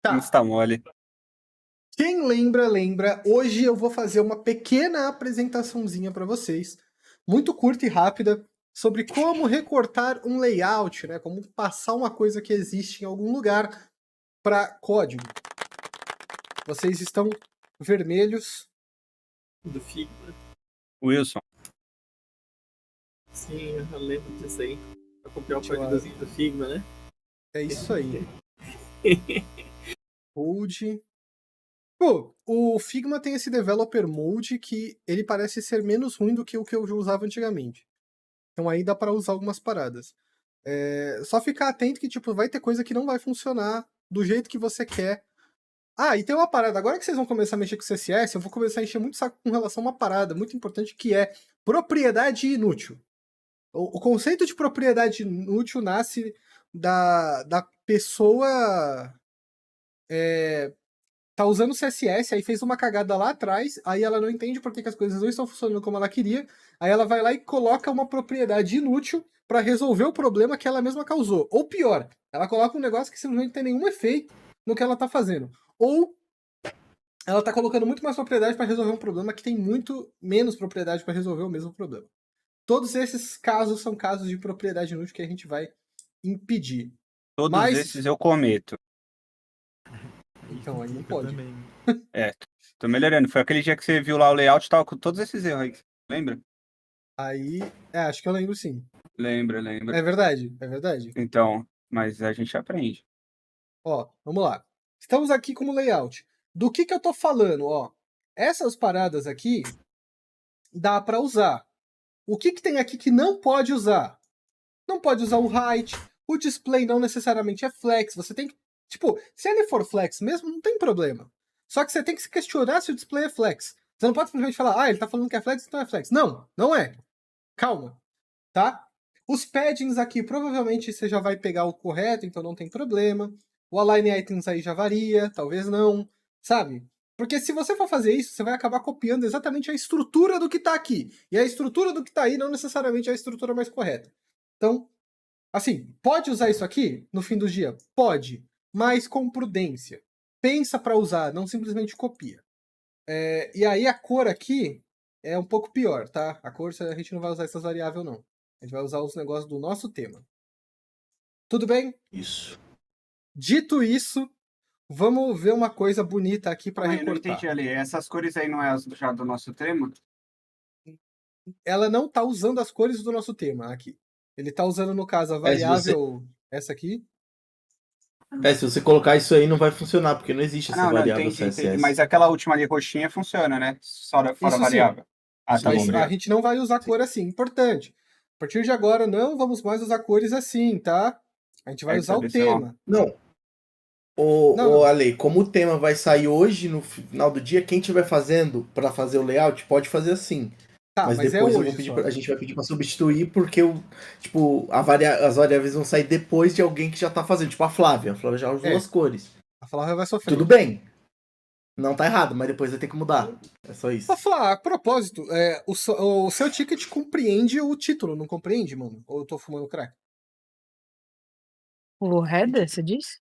Tá. Insta mole. Quem lembra, lembra. Hoje eu vou fazer uma pequena apresentaçãozinha para vocês, muito curta e rápida, sobre como recortar um layout, né? Como passar uma coisa que existe em algum lugar para código. Vocês estão vermelhos. Do Figma. Wilson. Sim, eu lembro disso aí. Pra copiar o Deixa eu códigozinho do Figma, né? É isso aí. Mode. Pô, o Figma tem esse Developer Mode que ele parece ser menos ruim do que o que eu já usava antigamente. Então aí dá para usar algumas paradas. Só ficar atento que, tipo, vai ter coisa que não vai funcionar do jeito que você quer. Ah, e tem uma parada. Agora que vocês vão começar a mexer com CSS, eu vou começar a encher muito saco com relação a uma parada muito importante que é propriedade inútil. O conceito de propriedade inútil nasce da pessoa tá usando CSS, aí fez uma cagada lá atrás, aí ela não entende por que as coisas não estão funcionando como ela queria, aí ela vai lá e coloca uma propriedade inútil para resolver o problema que ela mesma causou. Ou pior, ela coloca um negócio que simplesmente não tem nenhum efeito no que ela tá fazendo. Ou ela tá colocando muito mais propriedade para resolver um problema que tem muito menos propriedade para resolver o mesmo problema. Todos esses casos são casos de propriedade inútil que a gente vai impedir. Todos esses eu cometo. Então aí não Eu pode. também. Tô melhorando. Foi aquele dia que você viu lá o layout e tava com todos esses erros aí. Lembra? Aí, acho que eu lembro sim. Lembra. É verdade, é verdade. Então, mas a gente aprende. Ó, vamos lá. Estamos aqui como layout. Do que eu tô falando, ó? Essas paradas aqui dá para usar. O que tem aqui que não pode usar? Não pode usar o height. O display não necessariamente é flex. Você tem que, tipo, se ele for flex mesmo, não tem problema. Só que você tem que se questionar se o display é flex. Você não pode simplesmente falar, ele tá falando que é flex, então é flex. Não, não é. Calma, tá? Os paddings aqui, provavelmente você já vai pegar o correto, então não tem problema. O align items aí já varia, talvez não, sabe? Porque se você for fazer isso, você vai acabar copiando exatamente a estrutura do que tá aqui. E a estrutura do que tá aí não necessariamente é a estrutura mais correta. Então, assim, pode usar isso aqui no fim do dia? Pode, mas com prudência. Pensa para usar, não simplesmente copia. E aí a cor aqui é um pouco pior, tá? A cor a gente não vai usar essas variáveis, não. A gente vai usar os negócios do nosso tema. Tudo bem? Isso. Dito isso, vamos ver uma coisa bonita aqui para Eu não recortar. entendi ali. Essas cores aí não é as já do nosso tema? Ela não tá usando as cores do nosso tema aqui. Ele tá usando, no caso, a variável essa aqui. Se você colocar isso aí, não vai funcionar, porque não existe essa Não, variável entendi. CSS. Mas aquela última ali roxinha funciona, né? Fora Isso sim. variável. Ah, tá bom, Mas a obrigado. gente não vai usar cor assim. Importante. A partir de agora, não vamos mais usar cores assim, tá? A gente vai usar o tema. Não. Não. Ale, como o tema vai sair hoje, no final do dia, quem estiver fazendo para fazer o layout, pode fazer assim. Tá, mas mas depois é eu vou hoje pedir só. a gente vai pedir para substituir, porque as variáveis vão sair depois de alguém que já tá fazendo. Tipo a Flávia. A Flávia já usou as cores. A Flávia vai sofrer. Tudo bem. Não tá errado, mas depois vai ter que mudar. É só isso. Pra falar, a propósito, o seu ticket compreende o título, não compreende, mano? Ou eu tô fumando crack? O header, você disse?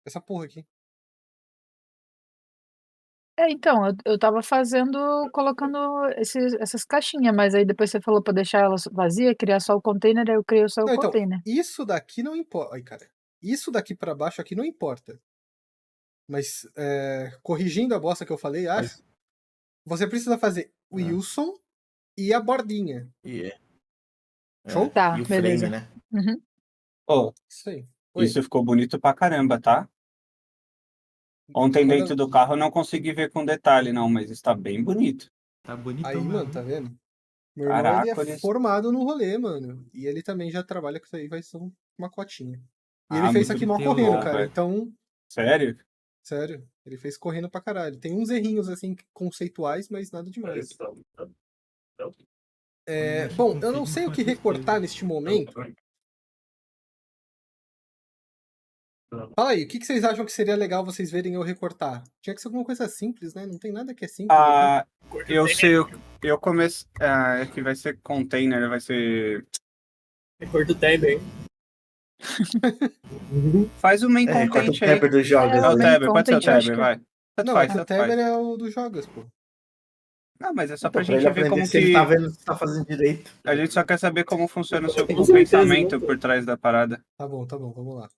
Essa porra aqui. Então, eu tava colocando essas caixinhas, mas aí depois você falou pra deixar elas vazia, criar só o container, aí eu criei só o Não, então, container. isso daqui não importa. Ai, cara. Isso daqui pra baixo aqui não importa. Mas, corrigindo a bosta que eu falei, acho, você precisa fazer o Wilson e a bordinha. Show? Tá, E o beleza. frame, né? Uhum. Ô, Isso aí. Oi. isso ficou bonito pra caramba, tá? Ontem Manda- dentro do carro eu não consegui ver com detalhe, não, mas está bem bonito. Tá bonitão Aí, mesmo. mano, tá vendo? Meu irmão, ele é formado no rolê, mano. E ele também já trabalha com isso aí, vai ser uma cotinha. E ele fez isso aqui mal muito correndo, bom, cara. velho. Então, Sério? sério, ele fez correndo pra caralho. Tem uns errinhos, assim, conceituais, mas nada demais. Bom, eu não sei o que recortar neste momento. Fala aí, o que vocês acham que seria legal vocês verem eu recortar? Tinha que ser alguma coisa simples, né? Não tem nada que é simples. Ah, eu sei, eu começo. É que vai ser container, vai ser. Recordo tab, hein? Faz o main Corta o content aí. Pepper dos jogos. É o main Teber, pode ser o content, eu acho Teber, que- vai. Tanto Não, faz, é que o tanto faz. Teber é o dos jogos, pô. Não, mas é só Então, pra pra ele gente ver aprender como se ele que... tá vendo se tá fazendo direito. A gente só quer saber como funciona o seu Com certeza, pensamento não, por trás da parada. Tá bom, vamos lá.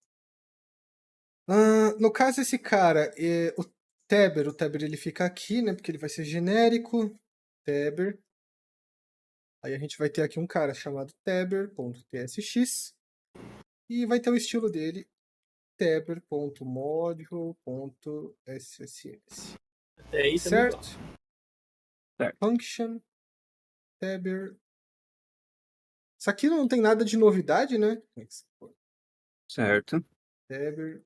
No caso, esse cara, o Teber ele fica aqui, né? Porque ele vai ser genérico. Teber. Aí a gente vai ter aqui um cara chamado Teber.tsx. E vai ter o estilo dele, Teber.module.sss. Até aí tá Certo? Certo. Function, Teber. Isso aqui não tem nada de novidade, né? Certo. Teber.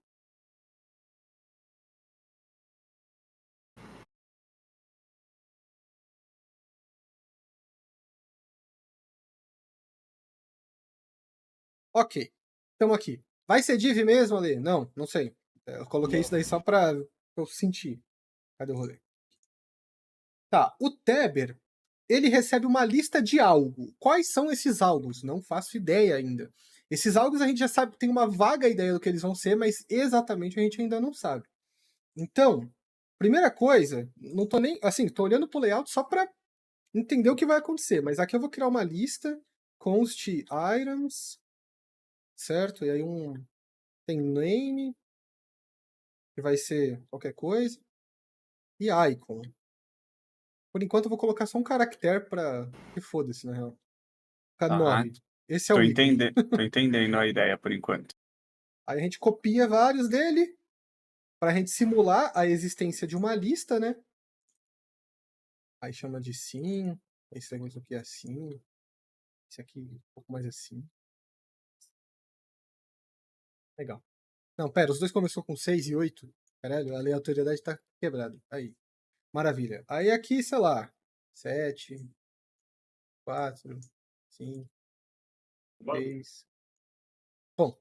Ok. Estamos aqui. Vai ser div mesmo, Ale? Não, não sei. Eu coloquei isso daí só pra eu sentir. Cadê o rolê? Tá, o Teber, ele recebe uma lista de algo. Quais são esses algos? Não faço ideia ainda. Esses algos a gente já sabe, tem uma vaga ideia do que eles vão ser, mas exatamente a gente ainda não sabe. Então, primeira coisa, não tô nem, assim, tô olhando pro layout só pra entender o que vai acontecer, mas aqui eu vou criar uma lista, const items, certo? E aí tem name, que vai ser qualquer coisa, e icon. Por enquanto eu vou colocar só um caractere pra... que foda-se, na real. Ficar Tá. 9. Esse é Tô o item. tô entendendo a ideia por enquanto. Aí a gente copia vários dele pra gente simular a existência de uma lista, né? Aí chama de sim. Esse negócio aqui é assim. Esse aqui um pouco mais assim. Legal. Não, pera, os dois começou com 6 e 8. Caralho, a aleatoriedade tá quebrada. Aí. Maravilha. Aí aqui, sei lá, 7, 4, 5, 3. Bom,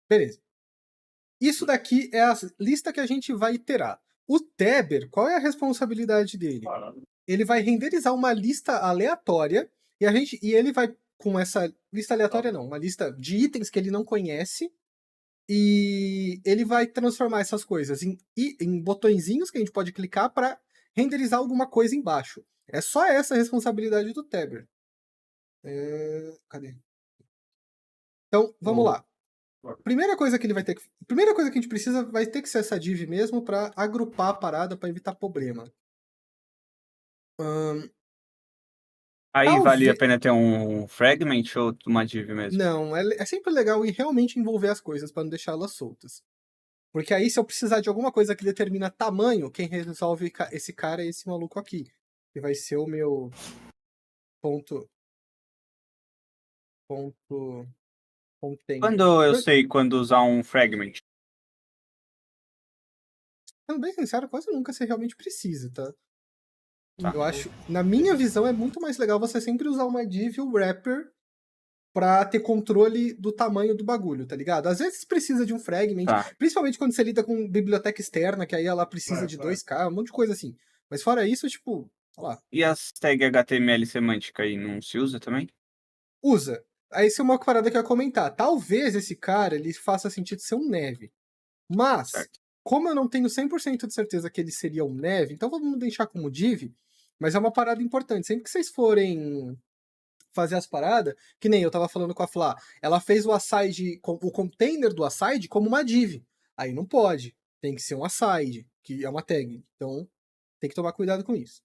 beleza. Isso daqui é a lista que a gente vai iterar. O Teber, qual é a responsabilidade dele? Ele vai renderizar uma lista aleatória e ele vai, com essa lista aleatória não, uma lista de itens que ele não conhece, e ele vai transformar essas coisas em botõezinhos que a gente pode clicar para renderizar alguma coisa embaixo. É só essa a responsabilidade do Teber. Cadê? Então, vamos lá. Primeira coisa que a gente precisa vai ter que ser essa div mesmo para agrupar a parada para evitar problema. Aí Talvez- vale a pena ter um fragment ou uma div mesmo? Não, é sempre legal ir realmente envolver as coisas para não deixá-las soltas. Porque aí, se eu precisar de alguma coisa que determina tamanho, quem resolve esse cara é esse maluco aqui. Que vai ser o meu ponto container. Quando eu sei quando usar um fragment? Sendo bem sincero, quase nunca você realmente precisa, tá? Tá. Eu acho, na minha visão, é muito mais legal você sempre usar uma div ou wrapper pra ter controle do tamanho do bagulho, tá ligado? Às vezes precisa de um fragment, Tá. principalmente quando você lida com biblioteca externa, que aí ela precisa de 2K, um monte de coisa assim. Mas fora isso, tipo, sei lá, E as tag HTML semântica aí não se usa também? usa. Aí isso é uma parada que eu ia comentar. Talvez esse cara, ele faça sentido ser um neve. Mas, Certo. como eu não tenho 100% de certeza que ele seria um neve, então vamos deixar como div, mas é uma parada importante. Sempre que vocês forem fazer as paradas, que nem eu tava falando com a Flá, ela fez o aside, o container do aside como uma div. Aí não pode. Tem que ser um aside, que é uma tag. Então, tem que tomar cuidado com isso.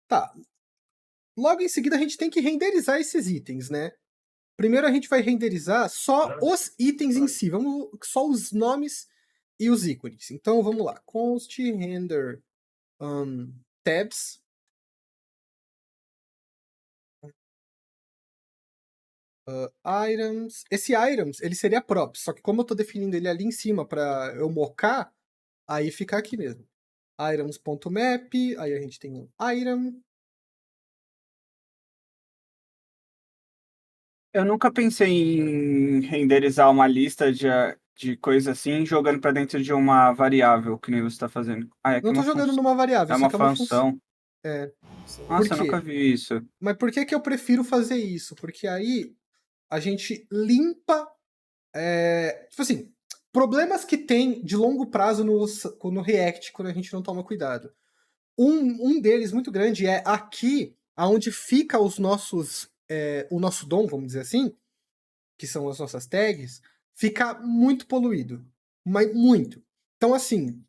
Tá. Logo em seguida, a gente tem que renderizar esses itens, né? Primeiro a gente vai renderizar só os itens em si, só os nomes e os ícones. Então vamos lá, const render tabs. Items. Esse items, ele seria props, só que como eu tô definindo ele ali em cima para eu mocar, aí fica aqui mesmo. Items.map, aí a gente tem um item. Eu nunca pensei em renderizar uma lista de coisas assim, jogando pra dentro de uma variável, que nem você tá fazendo. Ah, é que Não tô uma jogando função. numa variável, É isso uma aqui é uma função. função. É. Nossa, Por eu quê? nunca vi isso. Mas por que eu prefiro fazer isso? Porque aí a gente limpa tipo assim, problemas que tem de longo prazo no React quando a gente não toma cuidado. Um deles muito grande é aqui, aonde fica o nosso DOM, vamos dizer assim, que são as nossas tags, fica muito poluído. Mas muito. Então, assim,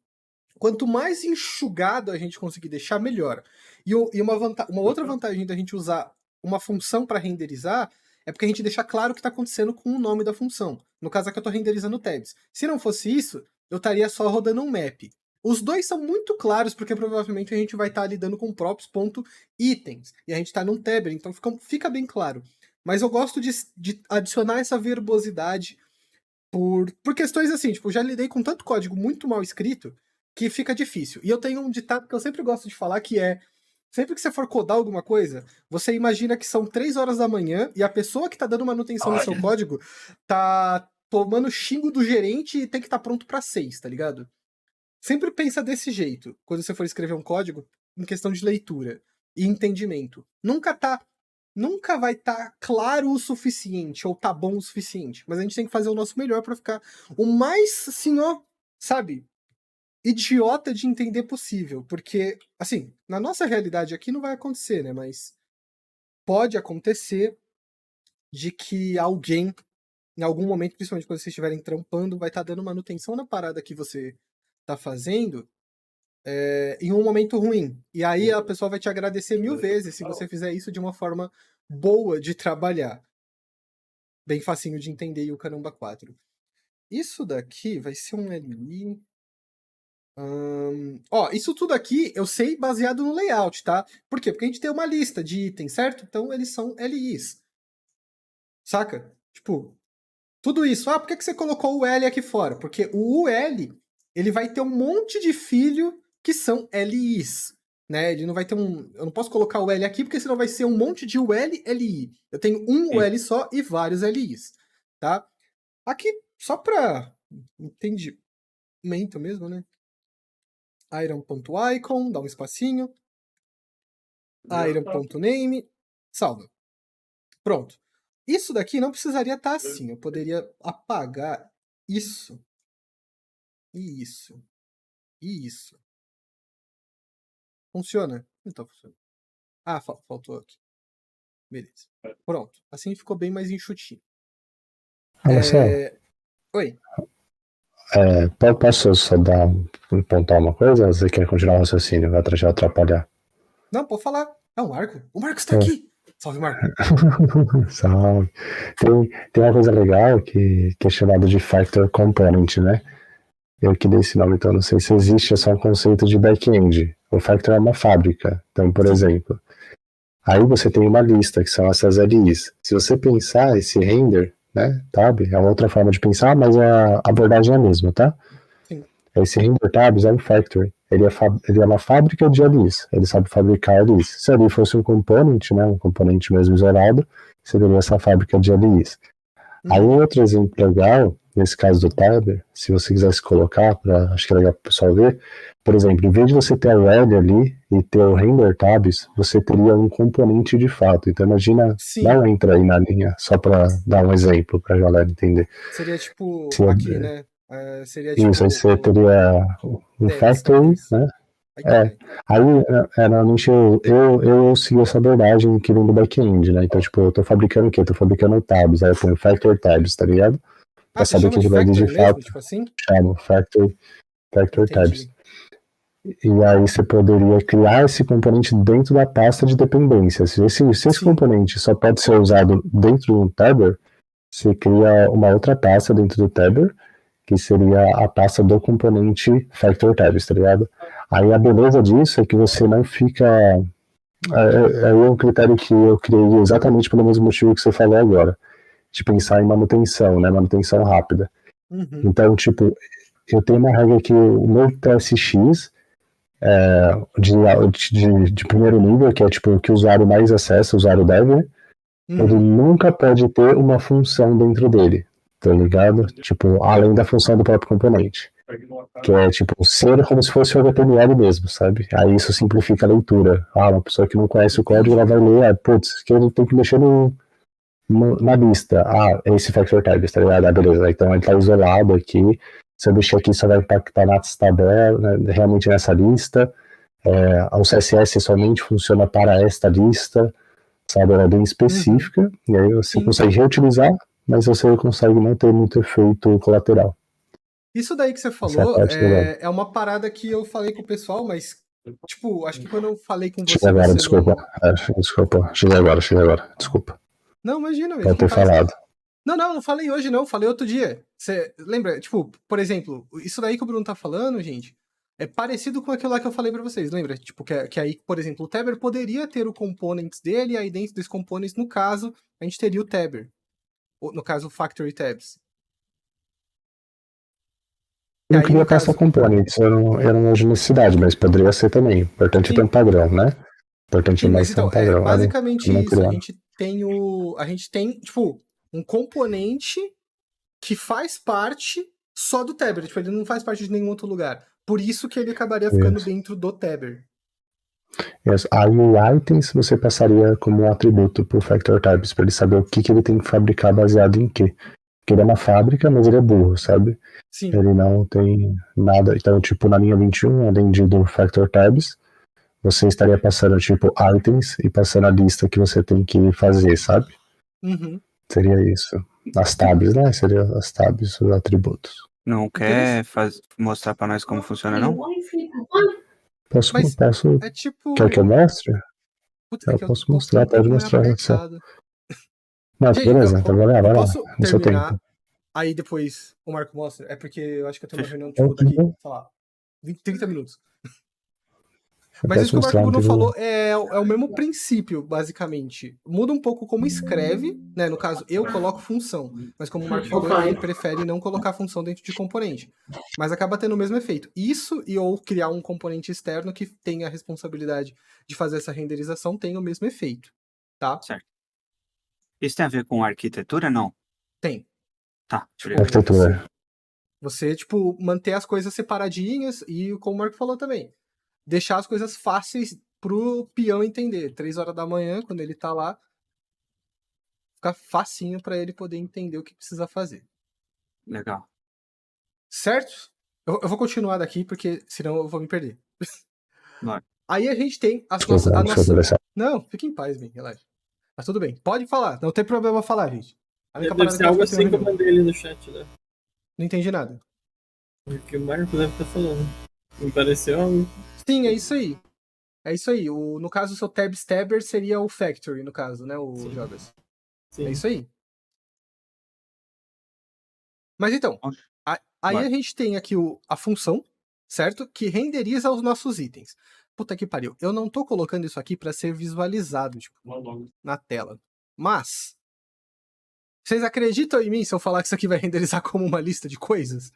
quanto mais enxugado a gente conseguir deixar, melhor. E uma outra vantagem da gente usar uma função para renderizar é porque a gente deixa claro o que está acontecendo com o nome da função. No caso aqui eu estou renderizando tabs. Se não fosse isso, eu estaria só rodando um map. Os dois são muito claros, porque provavelmente a gente vai estar lidando com props.itens. E a gente está num tab, então fica bem claro. Mas eu gosto de adicionar essa verbosidade por questões assim, tipo, já lidei com tanto código muito mal escrito que fica difícil. E eu tenho um ditado que eu sempre gosto de falar, que é: sempre que você for codar alguma coisa, você imagina que são 3 horas da manhã e a pessoa que tá dando manutenção no seu código tá tomando xingo do gerente e tem que estar pronto pra 6, tá ligado? Sempre pensa desse jeito, quando você for escrever um código, em questão de leitura e entendimento. Nunca vai estar claro o suficiente, ou tá bom o suficiente. Mas a gente tem que fazer o nosso melhor pra ficar o mais, assim, ó, sabe, idiota de entender possível. Porque, assim, na nossa realidade aqui não vai acontecer, né? Mas pode acontecer de que alguém, em algum momento, principalmente quando vocês estiverem trampando, vai estar dando manutenção na parada que você tá fazendo em um momento ruim. E aí a pessoa vai te agradecer 1000 vezes se você fizer isso de uma forma boa de trabalhar. Bem facinho de entender, e o caramba 4. Isso daqui vai ser um LI. Isso tudo aqui eu sei baseado no layout, tá? Por quê? Porque a gente tem uma lista de itens, certo? Então eles são LIs. Saca? Tipo, tudo isso. Por que você colocou o L aqui fora? Porque o UL, ele vai ter um monte de filho que são LIs. Né? Ele não vai ter eu não posso colocar o L aqui, porque senão vai ser um monte de UL, LI. Eu tenho um UL só e vários LIs. Tá? Aqui, só pra entendimento mesmo, né? Iron.icon, dá um espacinho. Iron.name, salva. Pronto. Isso daqui não precisaria estar assim. Eu poderia apagar isso. E isso. E isso. Funciona? Não tá funcionando. Faltou aqui. Beleza. Pronto. Assim ficou bem mais enxutinho. Marcelo, Oi. posso só pontuar uma coisa? Ou você quer continuar o raciocínio? Vai atrapalhar. Não, pode falar. É o Marco. O Marco está aqui. Salve, Marco. Salve. Tem uma coisa legal que é chamada de Factor Component, né? Eu que dei esse nome, então não sei se existe, é só um conceito de back-end. O Factor é uma fábrica. Então, por exemplo, aí você tem uma lista, que são essas LIs. Se você pensar esse render, né, tab, é uma outra forma de pensar, mas a abordagem é a mesma, tá? Sim. Esse render tabs é um factory. Ele é uma fábrica de LIs. Ele sabe fabricar LIs. Se ali fosse um componente, né, um componente mesmo isolado, você teria essa fábrica de LIs. Aí outro exemplo legal, nesse caso do tab, se você quisesse colocar, acho que é legal para o pessoal ver, por exemplo, em vez de você ter o L ali e ter o render tabs, você teria um componente de fato. Então imagina, não entra aí na linha, só para dar um exemplo para a galera entender. Seria tipo aqui, né? Seria tipo isso, aí você teria um factory, né? Aí normalmente eu sigo essa abordagem que vem do back-end, né? Então, tipo, eu tô fabricando o quê? Eu tô fabricando tabs, aí eu ponho factor tabs, tá ligado? Pra saber que vai de fato. Tipo assim? Chamo factor tabs. E aí você poderia criar esse componente dentro da pasta de dependências. Se esse componente só pode ser usado dentro de um tabber, você cria uma outra pasta dentro do tabber, que seria a pasta do componente factor tabs, tá ligado? Aí a beleza disso é que você não fica... É um critério que eu criei exatamente pelo mesmo motivo que você falou agora, de pensar em manutenção, né? Manutenção rápida. Então, tipo, eu tenho uma regra que o meu TSX de primeiro nível, que é tipo o que o usuário mais acessa, o usuário dev, ele nunca pode ter uma função dentro dele, tá ligado? Tipo, além da função do próprio componente. Que é tipo, ser como se fosse o HTML mesmo, sabe? Aí isso simplifica a leitura. Uma pessoa que não conhece o código, ela vai ler, putz, que eu tenho que mexer no na lista, esse factor tabs, tá ligado? Beleza, então ele tá isolado aqui. Se eu deixar aqui, só vai impactar nas tabelas, né, realmente nessa lista. O CSS somente funciona para esta lista, sabe? Ela é bem específica, e aí você consegue reutilizar, mas você consegue não ter muito efeito colateral. Isso daí que você falou é uma parada que eu falei com o pessoal, mas, tipo, acho que quando eu falei com você... Cheguei agora, você desculpa. Cheguei agora, desculpa. Não, imagina, velho. Pode ter falado. Não falei hoje não, falei outro dia. Você lembra, tipo, por exemplo, isso daí que o Bruno tá falando, gente, é parecido com aquilo lá que eu falei pra vocês, lembra? Tipo, que aí, por exemplo, o Tabber poderia ter o components dele, e aí dentro dos components, no caso, a gente teria o Tabber. No caso, o Factory Tabs. Eu não queria passar components, eu não vejo necessidade, mas poderia ser também. Importante é ter um padrão, né? Importante é mais ter um padrão. Basicamente isso, a gente tem, tipo, um componente que faz parte só do Tabber, tipo, ele não faz parte de nenhum outro lugar. Por isso que ele acabaria ficando dentro do Tabber. Aí o items você passaria como um atributo pro Factor Tabs, pra ele saber o que ele tem que fabricar baseado em quê. Porque ele é uma fábrica, mas ele é burro, sabe? Sim. Ele não tem nada. Então, tipo, na linha 21, além do Factor Tabs, você estaria passando, tipo, items e passando a lista que você tem que fazer, sabe? Uhum. Seria isso. As tabs, né? Seria as tabs, os atributos. Não quer mostrar pra nós como funciona, não? Posso. É tipo... Quer que eu mostre? Puta, eu posso mostrar, pode mostrar. Não, gente, beleza, então vai lá. Posso No seu terminar, tempo. aí depois o Marco mostra? É porque eu acho que eu tenho uma reunião, tipo, daqui, sei lá, 30 minutos. Mas isso que o Marco Bruno falou é o mesmo princípio, basicamente. Muda um pouco como escreve, né? No caso, eu coloco função. Mas como o Marco falou, ele prefere não colocar função dentro de componente. Mas acaba tendo o mesmo efeito. Isso ou criar um componente externo que tenha a responsabilidade de fazer essa renderização tem o mesmo efeito, tá? Certo. Isso tem a ver com arquitetura, não? Tem. Tá. Arquitetura. Você, tipo, manter as coisas separadinhas e, como o Marco falou também, deixar as coisas fáceis pro peão entender. 3 horas da manhã, quando ele tá lá, fica facinho pra ele poder entender o que precisa fazer. Legal. Certo? Eu vou continuar daqui, porque senão eu vou me perder. Vai. Aí a gente tem as Não, fique em paz, bem, relaxa. Mas tudo bem, pode falar, não tem problema falar, gente. Deve ser algo assim que eu mandei ali no chat, né? Não entendi nada. O que o Marco deve estar falando. Me pareceu algo. Sim, é isso aí. É isso aí. No caso, o seu Tabber seria o Factory, no caso, né? O Jogas. Sim. É isso aí. Mas então, aí a gente tem aqui a função, certo? Que renderiza os nossos itens. Puta que pariu. Eu não tô colocando isso aqui pra ser visualizado, tipo, na tela. Mas, vocês acreditam em mim se eu falar que isso aqui vai renderizar como uma lista de coisas?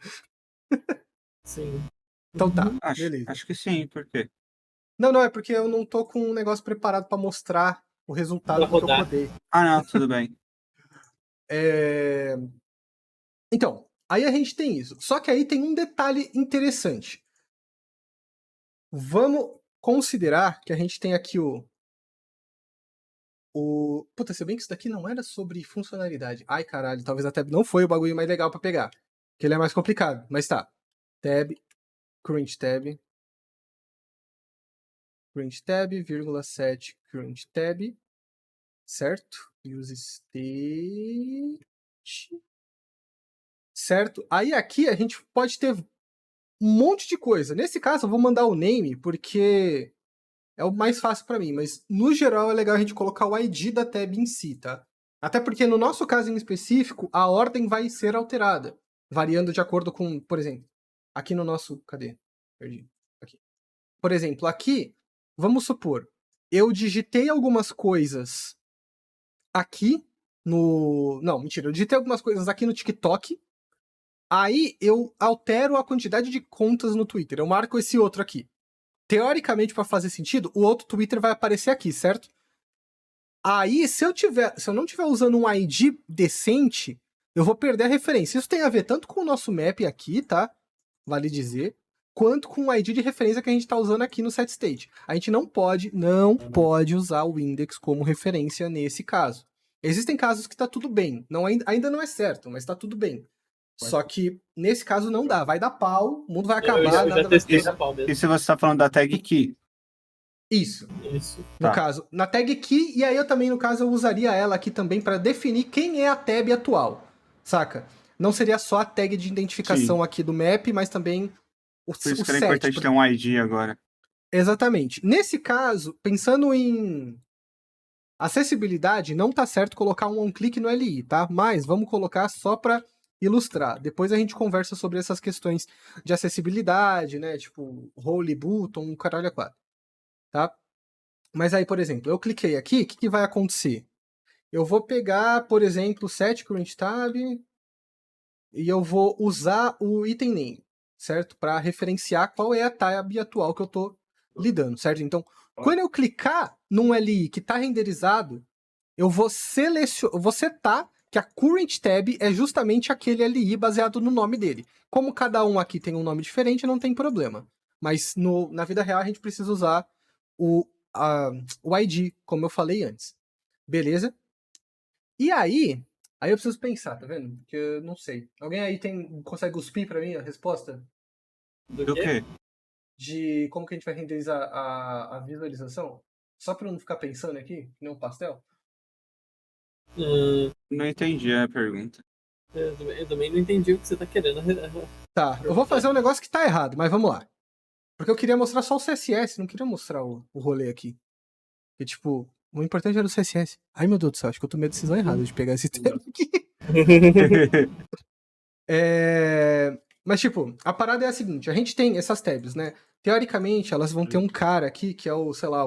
Sim. Então tá, beleza. Acho que sim, por quê? Não, é porque eu não tô com um negócio preparado pra mostrar o resultado que eu rodei. Ah, não, tudo bem. Então, aí a gente tem isso. Só que aí tem um detalhe interessante. Vamos considerar que a gente tem aqui Puta, se bem que isso daqui não era sobre funcionalidade. Ai, caralho, talvez a tab não foi o bagulho mais legal pra pegar. Que ele é mais complicado, mas tá. Tab, current tab, vírgula 7, current tab, certo? Use state, certo? Aí aqui a gente pode ter um monte de coisa. Nesse caso eu vou mandar o name porque é o mais fácil pra mim, mas no geral é legal a gente colocar o ID da tab em si, tá? Até porque no nosso caso em específico, a ordem vai ser alterada, variando de acordo com, por exemplo, aqui no nosso... Cadê? Perdi. Aqui. Por exemplo, aqui, vamos supor, eu digitei algumas coisas aqui no... Não, mentira, eu digitei algumas coisas aqui no TikTok, aí eu altero a quantidade de contas no Twitter, eu marco esse outro aqui. Teoricamente, para fazer sentido, o outro Twitter vai aparecer aqui, certo? Aí, se eu não estiver usando um ID decente, eu vou perder a referência. Isso tem a ver tanto com o nosso map aqui, tá? Vale dizer, quanto com o ID de referência que a gente está usando aqui no setState. A gente não pode usar o index como referência nesse caso. Existem casos que tá tudo bem. Ainda não é certo, mas tá tudo bem. Só que nesse caso não dá. Vai dar pau, o mundo vai acabar, Eu nada já vai testei ter. na pau mesmo. E se você tá falando da tag key? Isso. Isso. No Tá. caso, na tag key, e aí eu também, no caso, eu usaria ela aqui também para definir quem é a tab atual, saca? Não seria só a tag de identificação aqui do map, mas também o Por isso que set. era importante ter um ID agora. Exatamente. Nesse caso, pensando em acessibilidade, não tá certo colocar um on-click no LI, tá? Mas vamos colocar só para ilustrar. Depois a gente conversa sobre essas questões de acessibilidade, né? Tipo, role button, caralho a quatro, tá? Mas aí, por exemplo, eu cliquei aqui, o que vai acontecer? Eu vou pegar, por exemplo, set current tab e eu vou usar o item name, certo? Para referenciar qual é a tab atual que eu estou lidando, certo? Então, quando eu clicar num LI que está renderizado, eu vou setar que a current tab é justamente aquele LI baseado no nome dele. Como cada um aqui tem um nome diferente, não tem problema. Mas na vida real a gente precisa usar o ID, como eu falei antes. Beleza? E aí eu preciso pensar, tá vendo? Porque eu não sei. Alguém aí consegue cuspir pra mim a resposta? Do quê? De como que a gente vai renderizar a visualização? Só pra eu não ficar pensando aqui, que nem um pastel? Não entendi a pergunta. Eu também não entendi o que você tá querendo. Tá, eu vou fazer um negócio que tá errado, mas vamos lá. Porque eu queria mostrar só o CSS, não queria mostrar o rolê aqui. Porque, tipo, o importante era o CSS. Ai, meu Deus do céu, acho que eu tomei a decisão errada de pegar esse tema aqui. Mas, tipo, a parada é a seguinte, a gente tem essas tabs, né? Teoricamente, elas vão ter um cara aqui, que é o, sei lá,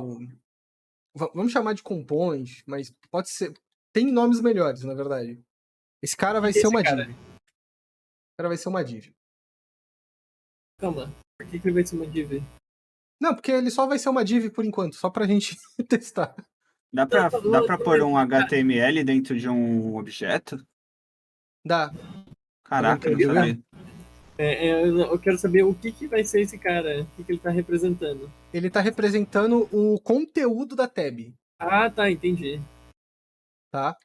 vamos chamar de component, mas pode ser... Tem nomes melhores, na verdade. Esse cara vai ser uma div. O cara vai ser uma div. Calma, por que ele vai ser uma div? Não, porque ele só vai ser uma div por enquanto, só pra gente testar. Dá pra pôr um HTML dentro de um objeto? Dá. Caraca, não Entendeu? sabia. Eu quero saber o que vai ser esse cara, o que ele tá representando. Ele tá representando o conteúdo da tab, Ah, tá, entendi. tá?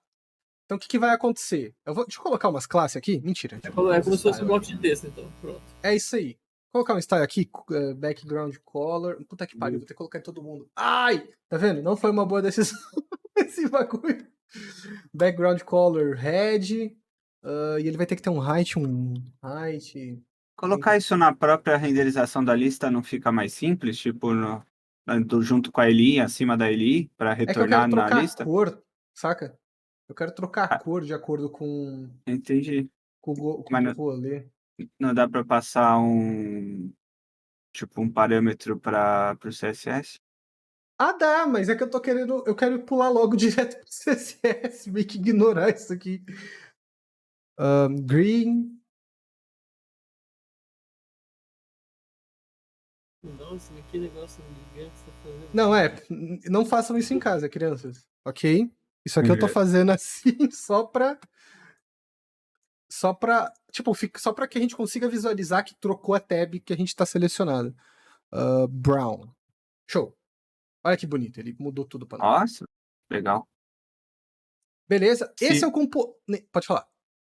Então o que vai acontecer? Deixa eu colocar umas classes aqui. Mentira. É como se fosse um bloco de texto, então. Pronto. É isso aí. Vou colocar um style aqui, background color. Puta que pariu, vou ter que colocar em todo mundo. Ai! Tá vendo? Não foi uma boa decisão esse bagulho. Background color red. E ele vai ter que ter um height. Colocar isso na própria renderização da lista não fica mais simples? Tipo, junto com a LI, acima da LI, para É que eu retornar quero na trocar lista? a cor, saca? Eu quero trocar a cor de acordo com Entendi. o Mas rolê. não dá para passar um parâmetro para o CSS? Ah, dá, mas é que eu quero pular logo direto pro CSS, meio que ignorar isso aqui. Green. Nossa, mas que negócio gigante você tá fazendo. Não façam isso em casa, crianças, ok? Isso aqui eu tô fazendo assim só pra, tipo, só pra que a gente consiga visualizar que trocou a tab que a gente tá selecionado. Brown. Show. Olha que bonito, ele mudou tudo pra nós. Nossa, legal. Beleza, esse é o Pode falar.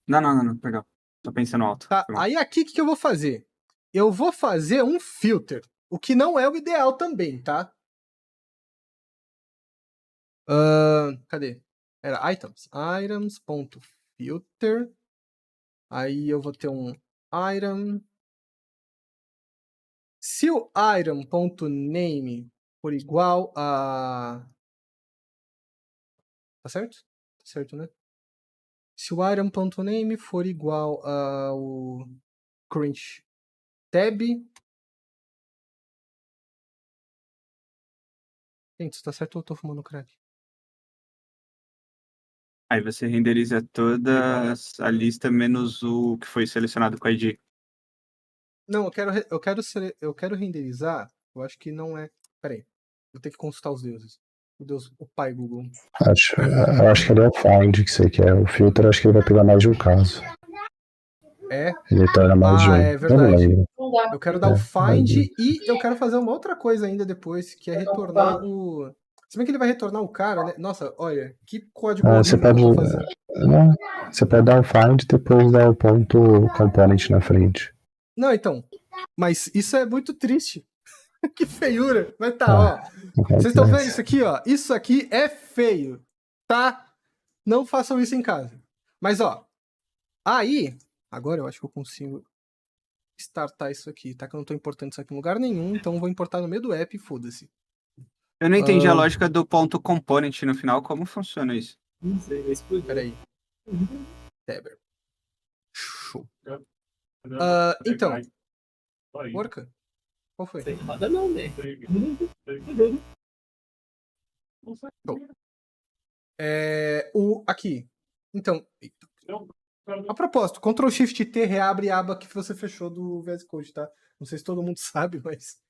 Não, perdão. Tô pensando alto. Tá, aí aqui o que eu vou fazer? Eu vou fazer um filter, o que não é o ideal também, tá? Cadê? Era items. Items.filter. Aí eu vou ter um item. Se o item.name for igual a... Tá certo? Tá certo, né? Se o item.name for igual ao current tab... Gente, isso tá certo ou eu tô fumando crack? Aí você renderiza toda a lista menos o que foi selecionado com a ID. Não, eu quero renderizar. Eu acho que não é. Pera aí. Vou ter que consultar os deuses. O pai Google. Eu acho que ele é o find que você quer. O filter, acho que ele vai pegar mais de um caso. É? Ele torna mais de um. É Eu não verdade. lembro. Eu quero dar o find mas- e eu quero fazer uma outra coisa ainda depois, que é retornar o Se bem que ele vai retornar o cara, né? Nossa, olha, que código Você horrível que eu pode, tô fazendo. você pode dar um find e depois dar o ponto component na frente. Não, então. Mas isso é muito triste. Que feiura. Mas tá, ó. Vocês estão vendo isso aqui, ó? Isso aqui é feio, tá? Não façam isso em casa. Mas, ó. Aí, agora eu acho que eu consigo startar isso aqui, tá? Que eu não tô importando isso aqui em lugar nenhum, então eu vou importar no meio do app e foda-se. Eu não entendi a lógica do ponto component no final. Como funciona isso? Não sei, vai explodir. Peraí. Teber. Show. Então. Porca? Qual foi? Tem roda não, né? Aqui. Então. A propósito, Ctrl Shift T reabre a aba que você fechou do VS Code, tá? Não sei se todo mundo sabe, mas.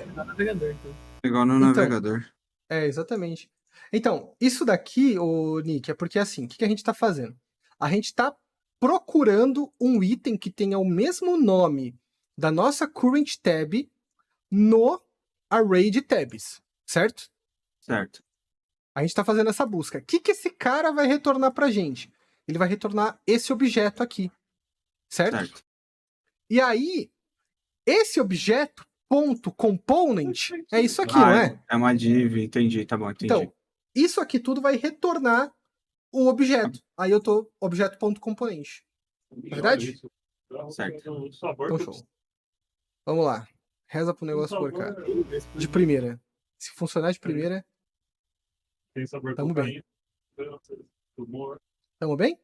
No navegador, então. Igual no Então, navegador. Exatamente. Então, isso daqui, ô Nick, é porque assim, o que a gente tá fazendo? A gente tá procurando um item que tenha o mesmo nome da nossa current tab no array de tabs, certo? Certo. A gente está fazendo essa busca. O que esse cara vai retornar pra gente? Ele vai retornar esse objeto aqui, certo? E aí, esse objeto, ponto component, é isso aqui, não é? É uma div, entendi, tá bom, entendi. Então, isso aqui tudo vai retornar o objeto. Aí eu tô objeto.component. Na verdade? Certo. Então, show. Vamos lá. Reza pro negócio por cá. De primeira. Se funcionar de primeira, tamo bem. Tamo bem?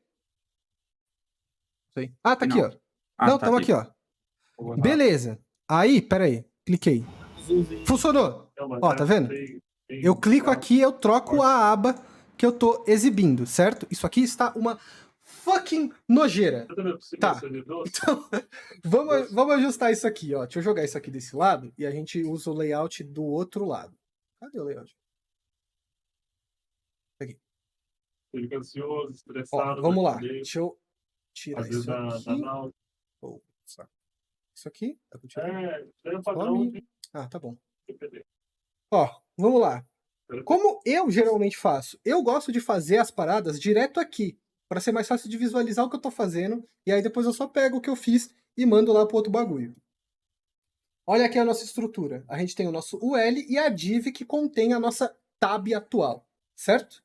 Sei. Ah, tá aqui, ó. Não, tá tamo aqui, ó. Beleza. Aí, peraí. Cliquei. Funcionou. Ó, tá vendo? Eu clico aqui e eu troco a aba que eu tô exibindo, certo? Isso aqui está uma fucking nojeira. Tá. Então, vamos ajustar isso aqui, ó. Deixa eu jogar isso aqui desse lado e a gente usa o layout do outro lado. Cadê o layout? Aqui. Fica ansioso, estressado. Ó, vamos lá. Deixa eu tirar isso aqui. Isso aqui? Tá com Ah, tá bom. Ó, vamos lá. Como eu geralmente faço? Eu gosto de fazer as paradas direto aqui, para ser mais fácil de visualizar o que eu tô fazendo, e aí depois eu só pego o que eu fiz e mando lá pro outro bagulho. Olha aqui a nossa estrutura. A gente tem o nosso UL e a div que contém a nossa tab atual, certo?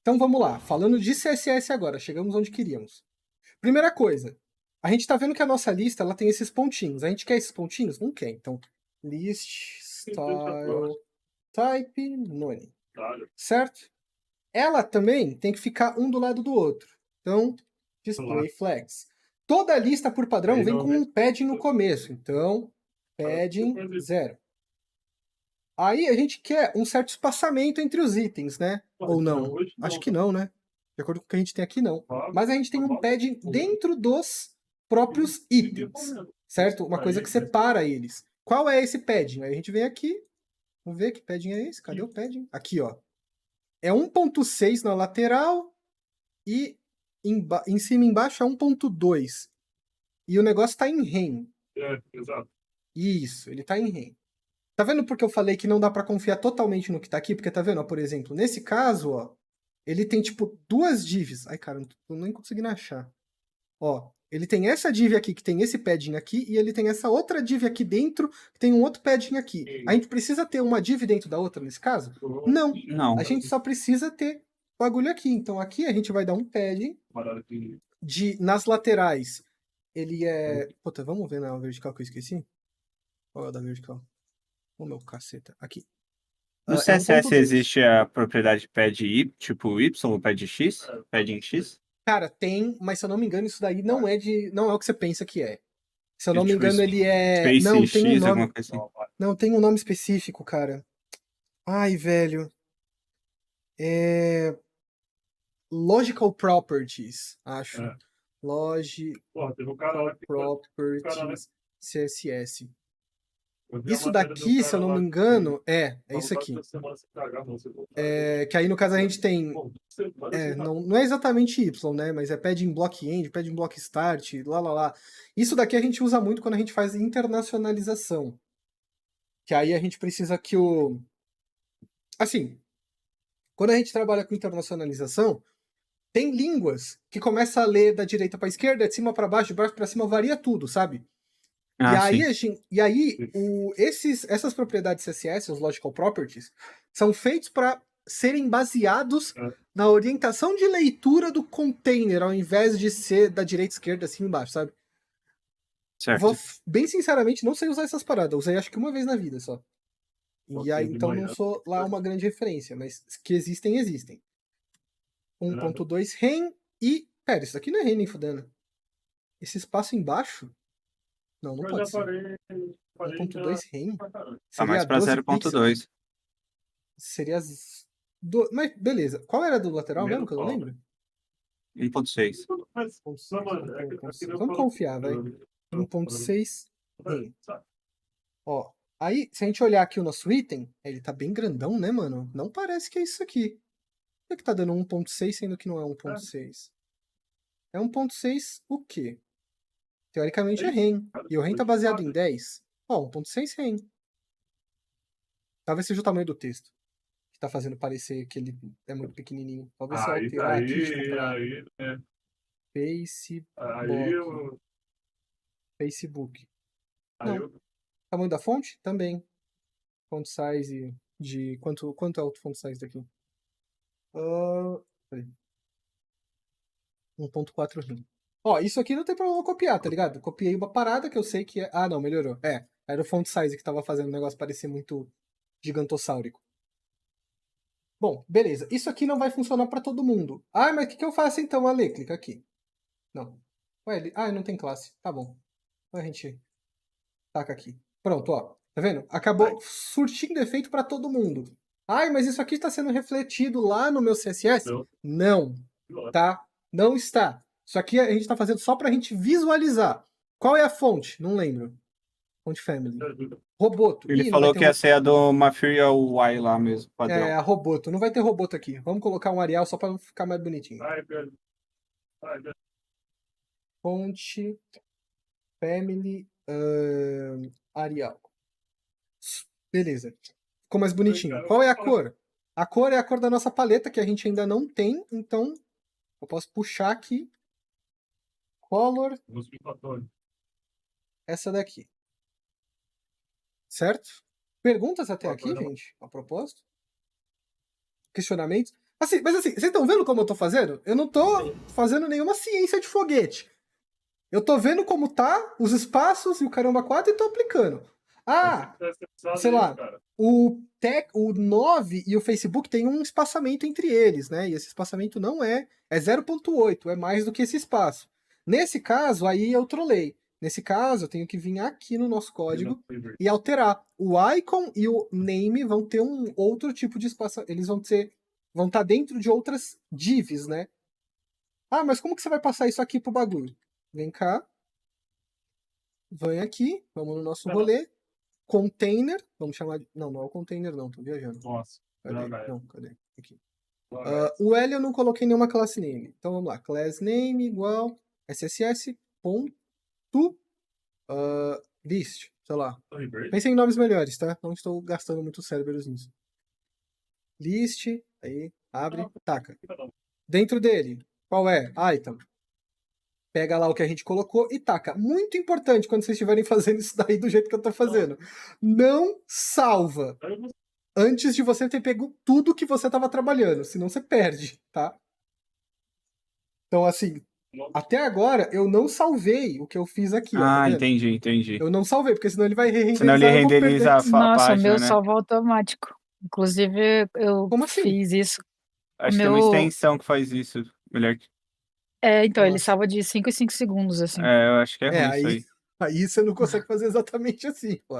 Então vamos lá, falando de CSS agora, chegamos onde queríamos. Primeira coisa, a gente tá vendo que a nossa lista ela tem esses pontinhos. A gente quer esses pontinhos? Não quer. Então, list, style, type, none. Certo? Ela também tem que ficar um do lado do outro. Então, display flags. Toda lista, por padrão, vem com um padding no começo. Então, padding 0. Aí a gente quer um certo espaçamento entre os itens, né? Ou não? Acho que não, né? De acordo com o que a gente tem aqui, não. Mas a gente tem um padding dentro dos próprios itens, certo? Uma coisa que separa eles. Qual é esse padding? Aí a gente vem aqui, vamos ver que padding é esse? Cadê o padding? Aqui, ó. É 1.6 na lateral e em cima e embaixo é 1.2. E o negócio tá em REM. Exato. Isso, ele tá em REM. Tá vendo porque eu falei que não dá pra confiar totalmente no que tá aqui? Porque tá vendo, ó, por exemplo, nesse caso, ó, ele tem tipo duas divs. Ai, cara, não tô nem conseguindo achar. Ó, ele tem essa div aqui que tem esse padding aqui e ele tem essa outra div aqui dentro que tem um outro padding aqui. A gente precisa ter uma div dentro da outra nesse caso? Não. Não. A gente só precisa ter o bagulho aqui. Então aqui a gente vai dar um padding nas laterais. Ele é... Puta, vamos ver na vertical que eu esqueci? Qual é o da vertical? Ô, meu caceta. Aqui. No CSS existe a propriedade pad Y, tipo Y ou pad X? Padding X? Cara, tem, mas se eu não me engano, isso daí não é o que você pensa que é. Se eu não me engano, ele é... Space Não, tem X, um nome... alguma coisa assim. Não, tem um nome específico, cara. Ai, velho. Logical Properties, acho. Teve um cara lá que Properties CSS. Isso daqui, se eu não me engano, é isso aqui. Que aí, no caso, a gente tem... não é exatamente Y, né? Mas é padding block end, padding block start, lá. Isso daqui a gente usa muito quando a gente faz internacionalização. Que aí a gente precisa que o... Assim, quando a gente trabalha com internacionalização, tem línguas que começa a ler da direita para esquerda, de cima para baixo, de baixo para cima, varia tudo, sabe? E aí, essas propriedades CSS, os Logical Properties, são feitos para serem baseados na orientação de leitura do container, ao invés de ser da direita, esquerda, cima e embaixo, sabe? Certo. Vou, bem sinceramente, não sei usar essas paradas. Usei acho que uma vez na vida só. E aí, então não sou lá uma grande referência, mas que existem, existem. 1.2 REM e... Pera, isso aqui não é REM nem fudendo. Esse espaço embaixo? Não, não pode ser. 1.2 REM? Tá mais pra 12 pixels. 0.2. Seria... Mas beleza. Qual era do lateral mesmo, que eu não lembro? 1.6. Vamos confiar, vai. 1.6 REM. Ó, aí, se a gente olhar aqui o nosso item, ele tá bem grandão, né, mano? Não parece que é isso aqui. Por que tá dando 1.6, sendo que não é 1.6? É 1.6 o quê? Teoricamente é REM. E o REM tá baseado em 10. Ó, 1.6 REM. Talvez seja o tamanho do texto que tá fazendo parecer que ele é muito pequenininho. Talvez se eu alterar aqui, tipo, pra Facebook. Não. Tamanho da fonte? Também. Font size de... Quanto é o font size daqui? 1.4 REM. Ó, isso aqui não tem problema copiar, tá ligado? Copiei uma parada que eu sei que é... Ah, não, melhorou. Era o font size que tava fazendo o negócio parecer muito gigantossáurico. Bom, beleza. Isso aqui não vai funcionar pra todo mundo. Ah, mas o que eu faço então, Ale? Clica aqui. Não. Ué, não tem classe. Tá bom. A gente taca aqui. Pronto, ó. Tá vendo? Acabou surtindo efeito pra todo mundo. Ai, mas isso aqui está sendo refletido lá no meu CSS? Não. Tá? Não está. Isso aqui a gente está fazendo só pra gente visualizar. Qual é a fonte? Não lembro. Fonte Family. Roboto. Ele falou que ia ser a do Material Y lá mesmo, padrão. É, a Roboto. Não vai ter Roboto aqui. Vamos colocar um Arial só para ficar mais bonitinho. Fonte Family Arial. Beleza. Ficou mais bonitinho. Qual é a cor? A cor é a cor da nossa paleta, que a gente ainda não tem, então eu posso puxar aqui. Color. Essa daqui. Certo? Perguntas até aqui, gente? A propósito? Questionamentos? Assim, mas assim, vocês estão vendo como eu tô fazendo? Eu não tô fazendo nenhuma ciência de foguete. Eu tô vendo como tá os espaços e o caramba 4 e tô aplicando. Ah, sei lá, o 9 e o Facebook tem um espaçamento entre eles, né? E esse espaçamento não é 0.8, é mais do que esse espaço. Nesse caso, aí eu trolei. Nesse caso, eu tenho que vir aqui no nosso código e alterar. O icon e o name vão ter um outro tipo de espaço. Eles vão estar dentro de outras divs, né? Ah, mas como que você vai passar isso aqui pro bagulho? Vem cá. Vem aqui. Vamos no nosso rolê. Container. Vamos chamar de... Não, não é o container não. Tô viajando. Nossa. Cadê? Não, cadê? Aqui. O L eu não coloquei nenhuma classe name. Então vamos lá. Class name igual sss.list. Sei lá. Pensem em nomes melhores, tá? Não estou gastando muito cérebros nisso. List. Aí. Abre. Taca. Dentro dele. Qual é? Item. Pega lá o que a gente colocou e taca. Muito importante quando vocês estiverem fazendo isso daí do jeito que eu tô fazendo. Não salva antes de você ter pego tudo que você estava trabalhando, senão você perde, tá? Então, assim, até agora eu não salvei o que eu fiz aqui. Ó, tá vendo? Entendi. Eu não salvei, porque senão ele vai renderizar. Senão ele renderiza a Nossa, página, o meu né? salva automático. Inclusive, eu Como assim? fiz isso. Acho que tem uma extensão que faz isso. Melhor que... Então, ele Nossa. salva de 5 em 5 segundos, assim. eu acho que é ruim isso aí. Aí você não consegue fazer exatamente assim, pô.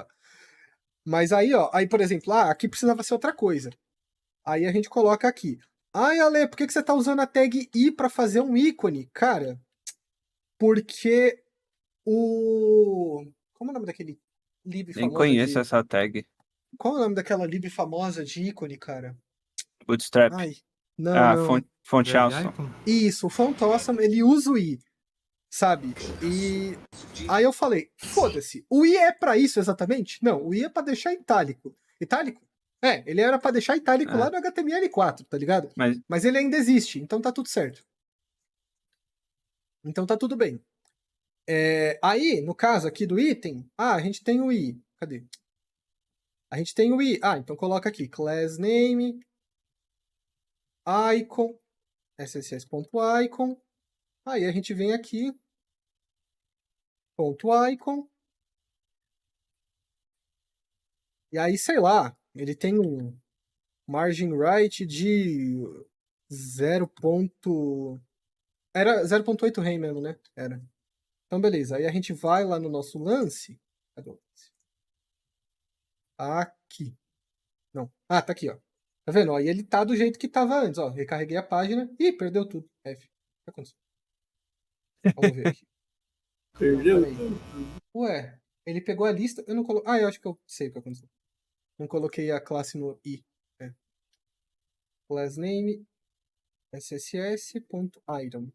Mas aí, ó, por exemplo, aqui precisava ser outra coisa. Aí a gente coloca aqui. Ai, Ale, por que você tá usando a tag i para fazer um ícone? Cara, porque como é o nome daquele lib famoso? Nem conheço essa tag. Qual é o nome daquela lib famosa de ícone, cara? Bootstrap. Ai, não. Font Awesome. Isso, o Font Awesome, ele usa o i. sabe? E aí eu falei, foda-se, o i é pra isso exatamente? Não, o i é pra deixar itálico. Itálico? Ele era pra deixar itálico lá no HTML4, tá ligado? Mas ele ainda existe, então tá tudo certo. Então tá tudo bem. Aí, no caso aqui do item, a gente tem o i. Cadê? A gente tem o i. Então coloca aqui, class name, icon, css.icon. Aí a gente vem aqui, ponto icon. E aí, sei lá, ele tem um margin right de 0. Era 0.8 rem mesmo, né? Era. Então, beleza. Aí a gente vai lá no nosso lance. Cadê o lance? Aqui. Não. Tá aqui, ó. Tá vendo? Aí ele tá do jeito que tava antes, ó. Recarreguei a página. Ih, perdeu tudo. F. O que aconteceu? Vamos ver aqui. Perdeu? Ué, ele pegou a lista. Eu não coloquei. Eu acho que eu sei o que aconteceu. Não coloquei a classe no i. Class name sss.item.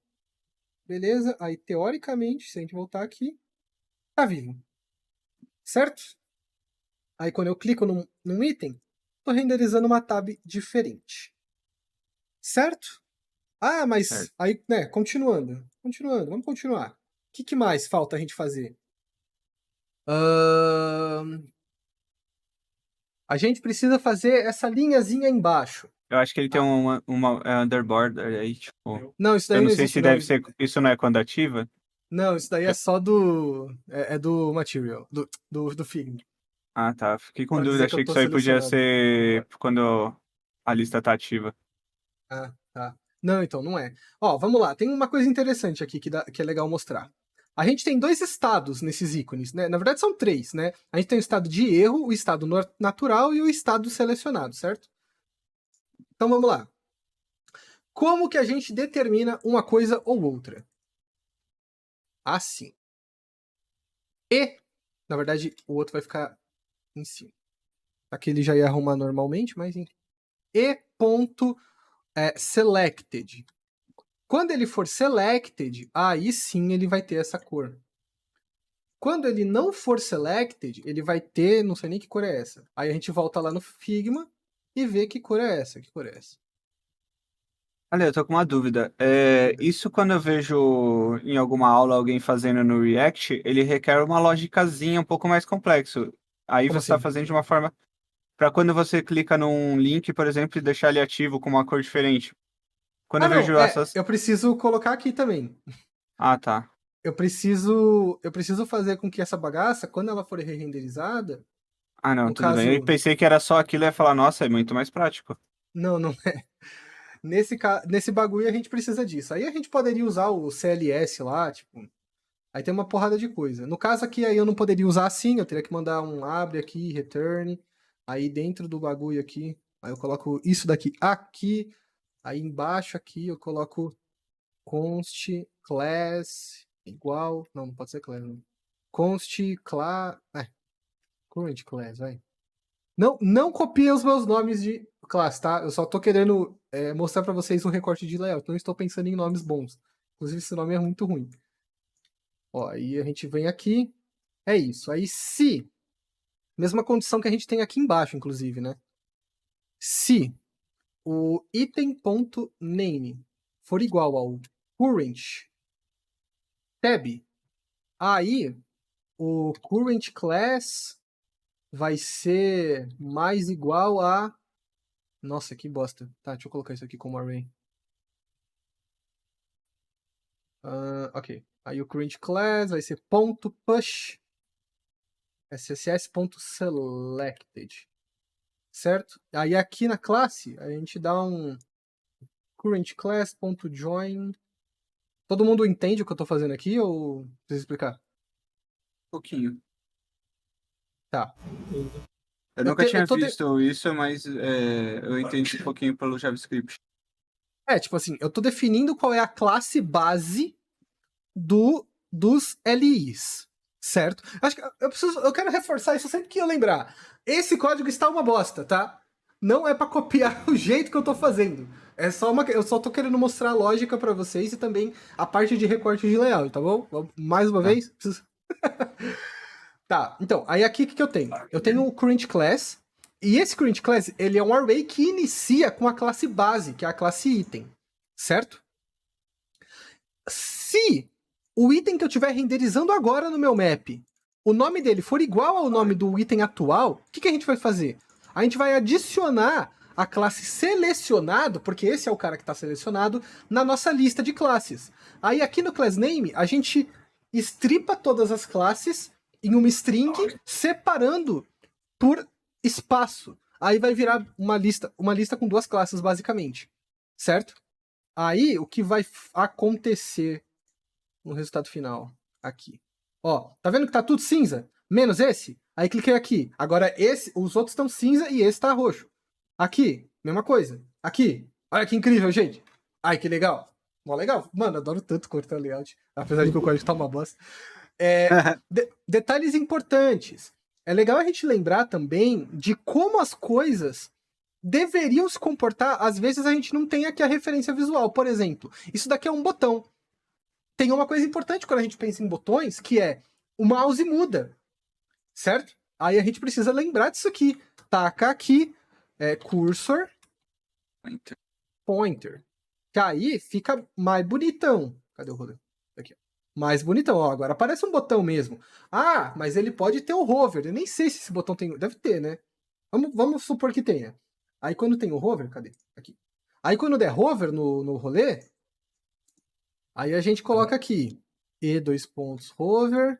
Beleza? Aí, teoricamente, se a gente voltar aqui, tá vivo. Certo? Aí, quando eu clico num item, tô renderizando uma tab diferente. Certo? Mas Certo. aí, né, continuando, vamos continuar. O que mais falta a gente fazer? A gente precisa fazer essa linhazinha embaixo. Eu acho que ele tem uma underborder aí, tipo... Não, isso daí Eu não não sei existe, se não. deve ser... Isso não é quando ativa? Não, isso daí é só do... É do material, do Figma. Tá. Fiquei com Pra dúvida. dizer que eu Achei que tô isso aí podia selecionado. ser quando a lista tá ativa. Tá. Não, então, não é. Ó, vamos lá. Tem uma coisa interessante aqui que é legal mostrar. A gente tem 2 estados nesses ícones, né? Na verdade, são 3, né? A gente tem o estado de erro, o estado natural e o estado selecionado, certo? Então, vamos lá. Como que a gente determina uma coisa ou outra? Assim. Na verdade, o outro vai ficar em cima. Aqui ele já ia arrumar normalmente, mas enfim. Selected. Quando ele for selected, aí sim ele vai ter essa cor. Quando ele não for selected, ele vai ter, não sei nem que cor é essa. Aí a gente volta lá no Figma e vê que cor é essa, Olha, eu tô com uma dúvida. Isso quando eu vejo em alguma aula alguém fazendo no React, ele requer uma logicazinha um pouco mais complexo. Aí Como você tá assim? fazendo de uma forma... Para quando você clica num link, por exemplo, e deixar ele ativo com uma cor diferente. Quando eu Não, vejo essas... eu preciso colocar aqui também. Tá. Eu preciso fazer com que essa bagaça, quando ela for renderizada, Não, no tudo caso... bem. Eu pensei que era só aquilo e ia falar, nossa, é muito mais prático. Não é. Nesse bagulho a gente precisa disso. Aí a gente poderia usar o CLS lá, tipo... Aí tem uma porrada de coisa. No caso aqui, aí eu não poderia usar assim, eu teria que mandar um abre aqui, return. Aí dentro do bagulho aqui, aí eu coloco isso daqui aqui. Aí embaixo aqui eu coloco const class igual... Não pode ser class, não. Const class... current class, vai. Não copia os meus nomes de classe, tá? Eu só tô querendo mostrar pra vocês um recorte de layout. Não estou pensando em nomes bons. Inclusive, esse nome é muito ruim. Ó, aí a gente vem aqui. É isso. Aí se... Mesma condição que a gente tem aqui embaixo, inclusive, né? Se o item.name for igual ao current tab, aí o current class vai ser mais igual a... Nossa, que bosta. Tá, deixa eu colocar isso aqui como array. Ok. Aí o current class vai ser .push sss.selected. Certo? Aí aqui na classe, a gente dá um current class.join. Todo mundo entende o que eu tô fazendo aqui ou preciso explicar? Um pouquinho. Tá. Eu nunca tinha visto isso, mas eu entendi um pouquinho pelo JavaScript. Tipo assim, eu tô definindo qual é a classe base dos LIs, certo? Acho que eu quero reforçar isso sempre que eu lembrar. Esse código está uma bosta, tá? Não é pra copiar o jeito que eu tô fazendo. Eu só tô querendo mostrar a lógica pra vocês e também a parte de recorte de layout, tá bom? Mais uma vez? Tá, então, aí aqui o que eu tenho? Eu tenho o current class, e esse current class, ele é um array que inicia com a classe base, que é a classe item, certo? Se o item que eu estiver renderizando agora no meu map, o nome dele for igual ao nome do item atual, o que a gente vai fazer? A gente vai adicionar a classe selecionado, porque esse é o cara que está selecionado, na nossa lista de classes. Aí aqui no class name, a gente estripa todas as classes em uma string, separando por espaço. Aí vai virar uma lista com 2 classes, basicamente. Certo? Aí, o que vai acontecer no resultado final? Aqui. Ó, tá vendo que tá tudo cinza? Menos esse? Aí cliquei aqui. Agora os outros estão cinza e esse tá roxo. Aqui, mesma coisa. Aqui. Olha que incrível, gente. Ai, que legal. Mó legal. Mano, adoro tanto cortar layout. Apesar de que o código tá uma bosta. Detalhes importantes. É legal a gente lembrar também de como as coisas deveriam se comportar. Às vezes a gente não tem aqui a referência visual. Por exemplo, isso daqui é um botão. Tem uma coisa importante quando a gente pensa em botões, que é o mouse muda. Certo? Aí a gente precisa lembrar disso aqui. Taca aqui, cursor, pointer. Que aí fica mais bonitão. Cadê o rolê? Aqui, ó. Mais bonitão. Ó, agora aparece um botão mesmo. Ah, mas ele pode ter o hover. Eu nem sei se esse botão tem... Deve ter, né? Vamos supor que tenha. Aí quando tem o hover, cadê? Aqui. Aí quando der hover no rolê, aí a gente coloca aqui hover,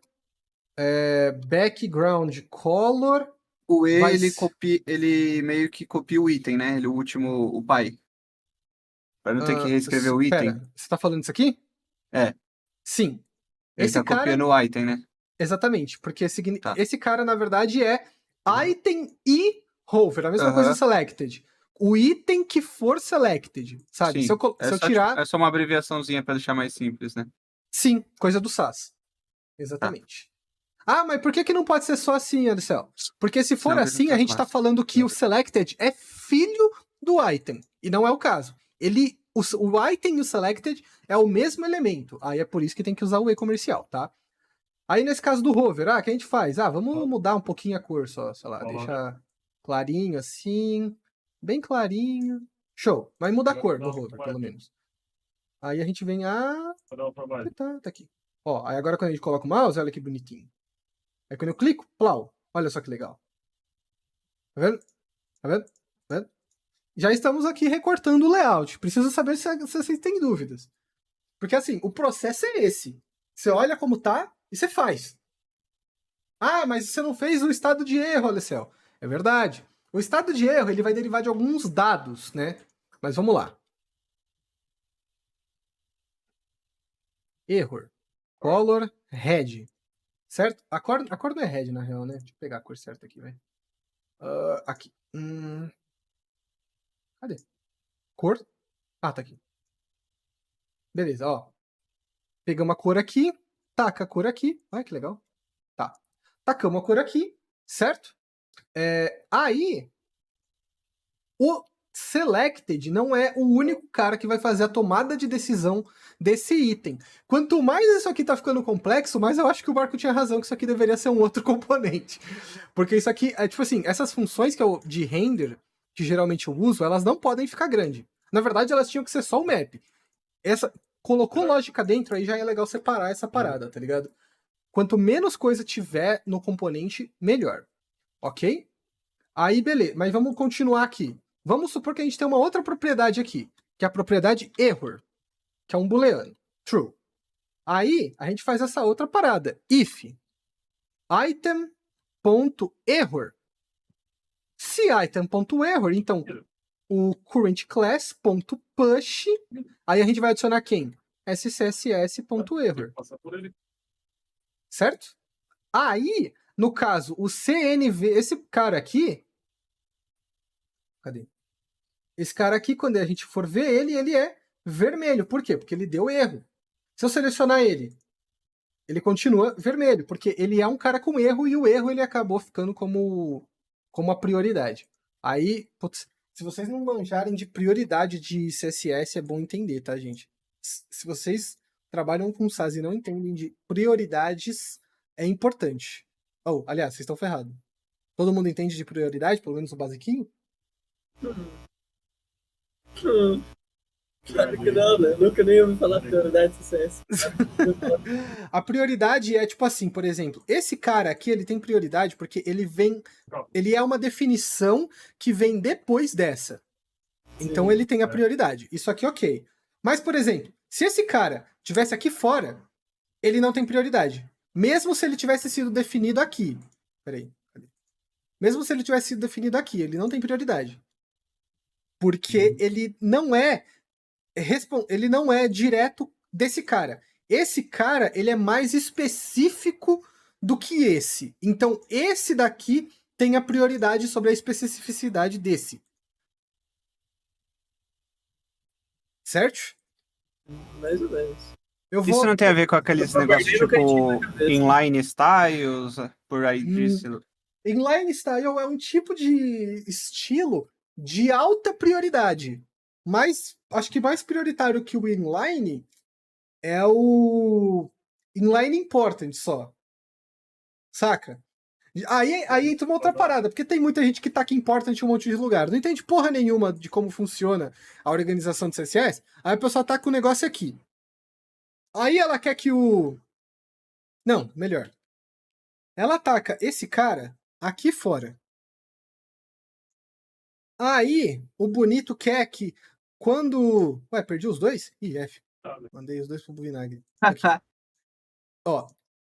background color. O E, Vai ele, ser- ele meio que copia o item, né? Ele, o último, o pai. Pra não ter que reescrever o item. Pera, você tá falando isso aqui? É. Sim. Ele Esse tá cara... copiando o item, né? Exatamente, porque Tá. esse cara, na verdade, é item e hover, a mesma coisa do selected. O item que for selected, sabe? Sim. Se eu tirar... É só uma abreviaçãozinha pra deixar mais simples, né? Sim, coisa do SAS. Exatamente. Ah, mas por que não pode ser só assim, Alicel? Porque se for Senão vira assim, outra a gente tá classe. falando que o selected é filho do item. E não é o caso. O item e o selected é o mesmo elemento. Aí é por isso que tem que usar o E comercial, tá? Aí nesse caso do hover, o que a gente faz? Vamos mudar um pouquinho a cor só, sei lá, deixar clarinho assim, bem clarinho. Show, vai mudar a cor do hover, pelo menos. Aí a gente vem, tá aqui. Ó, aí agora quando a gente coloca o mouse, olha que bonitinho. Aí quando eu clico, plau, olha só que legal. Tá vendo? Tá vendo? Tá vendo? Já estamos aqui recortando o layout. Preciso saber se vocês têm dúvidas. Porque assim, o processo é esse. Você olha como tá e você faz. Ah, mas você não fez o estado de erro, Alecel. É verdade. O estado de erro ele vai derivar de alguns dados, né? Mas vamos lá. Error. Color red. Certo? A cor não é red, na real, né? Deixa eu pegar a cor certa aqui, velho. Aqui. Cadê? Cor? Ah, tá aqui. Beleza, ó. Pegamos a cor aqui. Taca a cor aqui. Ai, que legal. Tá. Tacamos a cor aqui. Certo? Aí, o selected não é o único cara que vai fazer a tomada de decisão desse item. Quanto mais isso aqui tá ficando complexo, mais eu acho que o Marco tinha razão que isso aqui deveria ser um outro componente. Porque isso aqui, tipo assim, essas funções que de render, que geralmente eu uso, elas não podem ficar grandes. Na verdade, elas tinham que ser só o map. Colocou lógica dentro, aí já é legal separar essa parada, tá ligado? Quanto menos coisa tiver no componente, melhor. Ok? Aí, beleza. Mas vamos continuar aqui. Vamos supor que a gente tem uma outra propriedade aqui, que é a propriedade error, que é um booleano. True. Aí, a gente faz essa outra parada. If item.error. Se item.error, então, o current class.push, aí a gente vai adicionar quem? scsS.error. Certo? Aí, no caso, o CNV, esse cara aqui... Cadê? Esse cara aqui, quando a gente for ver ele é vermelho. Por quê? Porque ele deu erro. Se eu selecionar ele continua vermelho, porque ele é um cara com erro e o erro ele acabou ficando como a prioridade. Aí, putz, se vocês não manjarem de prioridade de CSS, é bom entender, tá, gente? Se vocês trabalham com SAS e não entendem de prioridades, é importante. Oh, aliás, vocês estão ferrados. Todo mundo entende de prioridade, pelo menos o basiquinho? Claro que não, né? Nunca nem ouvi falar prioridade de CSS. A prioridade é tipo assim, por exemplo, esse cara aqui, ele tem prioridade porque ele é uma definição que vem depois dessa. Então ele tem a prioridade. Isso aqui, ok. Mas, por exemplo, se esse cara tivesse aqui fora, ele não tem prioridade. Mesmo se ele tivesse sido definido aqui. Peraí. Mesmo se ele tivesse sido definido aqui, ele não tem prioridade. Porque ele não é direto desse cara. Esse cara, ele é mais específico do que esse. Então, esse daqui tem a prioridade sobre a especificidade desse. Certo? Mais ou menos. Isso não tem a ver com aqueles negócios guardei no cantinho da tipo cabeça. inline styles, por aí disso? Inline Style é um tipo de estilo de alta prioridade. Mas acho que mais prioritário que o inline é o inline important só. Saca? Aí entra uma outra parada, porque tem muita gente que taca important em um monte de lugar. Não entende porra nenhuma de como funciona a organização de CSS. Aí a pessoa taca o negócio aqui. Aí ela quer que o... Não, melhor. Ela ataca esse cara aqui fora. Aí o bonito quer que quando... Ué, perdi os dois? Ih, F. Mandei os dois pro vinagre. Aqui. Ó.